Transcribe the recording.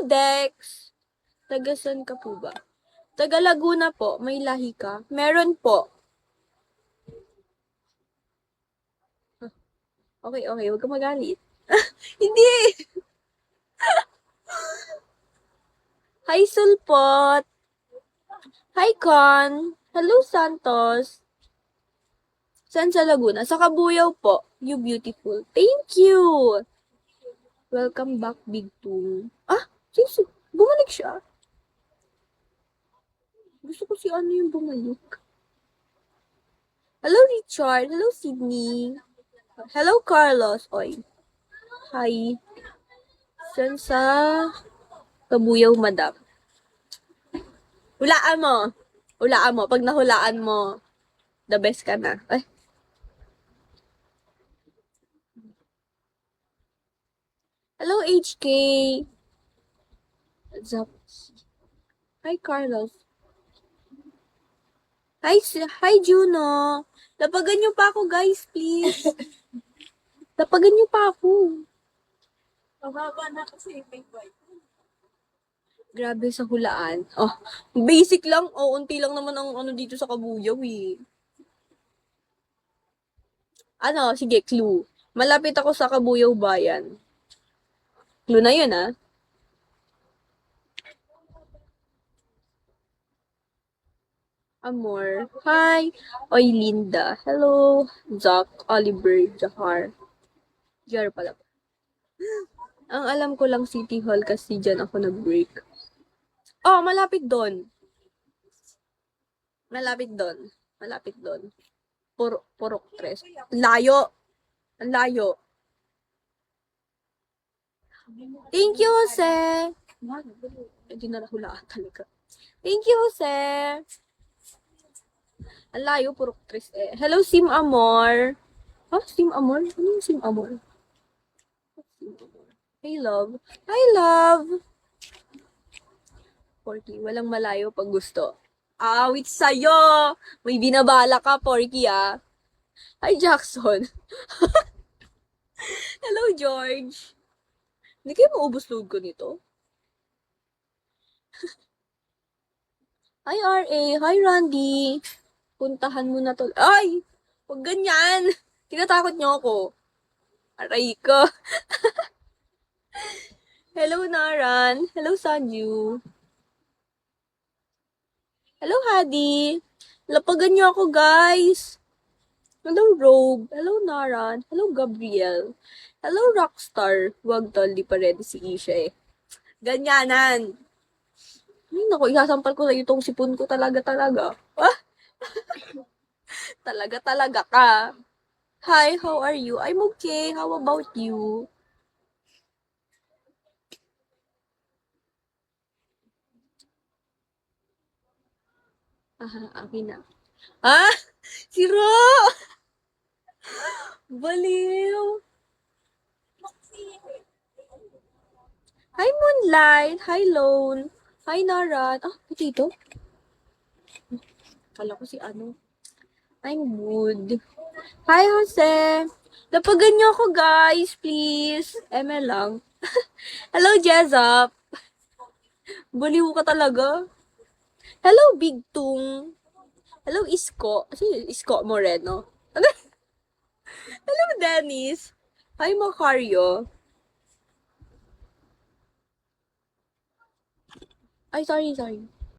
Dex! Tagasan ka po ba? Taga Laguna po. May lahi ka? Meron po. Okay. Huwag ka magalit. Hindi! Hi, Sulpot! Hi, Con! Hello, Santos! Saan sa Laguna? Sa Kabuyaw po. You beautiful. Thank you! Welcome back, Big Two. Ah! Bumalik siya. Gusto ko si ano yung bumalik. Hello, Richard. Hello, Sydney. Hello, Carlos. Oy. Hi. Saan sa Kabuyaw, madam? Hulaan mo. Hulaan mo. Pag nahulaan mo, the best ka na. Ay. Hello, HK. Zap. Hi, Carlos. Hi, Juno. Lapagan niyo pa ako, guys, please. Lapagan niyo pa ako. Mababa na kasi may white. Grabe sa hulaan. Oh, basic lang. Oh, unti lang naman ang ano dito sa Kabuyaw, eh. Ano, sige, clue. Malapit ako sa Kabuyaw Bayan. Clue na yun, ah. Amor. Hi. Oy, Linda. Hello. Zach, Oliver, Jahar. Jar pala. Ang alam ko lang City Hall kasi dyan ako nag-break. Oh, malapit doon. Malapit doon. Malapit doon. Purok 3. Layo. Ang layo. Thank you, Jose. Hindi na nahulaan talaga. Thank you, Jose. Ang layo, purok 3 eh. Hello, Sim Amor. Ah, Sim Amor? Ano yung Sim Amor? Hey, love. Hi, love. 40. Walang malayo pag gusto. Awit sa'yo! May binabala ka, Porky, ah. Hi, Jackson. Hello, George. Hindi kayo maubos load ko nito? Hi, RA. Hi, Randy. Puntahan mo na to. Ay! Huwag ganyan! Tinatakot niyo ako. Aray ko. Hello, Naran. Hello, Sanju. Hello, Hadi. Lapagan niyo ako, guys. Hello, Robe. Hello, Naran. Hello, Gabriel. Hello, Rockstar. Wag tol, di pa ready si Isha eh. Ganyanan. Ay, naku, isasampal ko na itong sipon ko talaga. Ah, talaga ka. Hi, how are you? I'm okay. How about you? Akin na. Ah! Si Ro! Baliw! Hi, Moonlight! Hi, Lone! Hi, Narat! Ah, ito? Kala ko si ano. I'm good. Hi, Jose! Lapagan niyo ako, guys, please. ML lang. Hello, Jezop! Baliw ka talaga. Hello, Big Tung! Hello, Isko. Sino Isko Moreno? Ano? Hello, Dennis. Hi, Macario. Ay, sorry.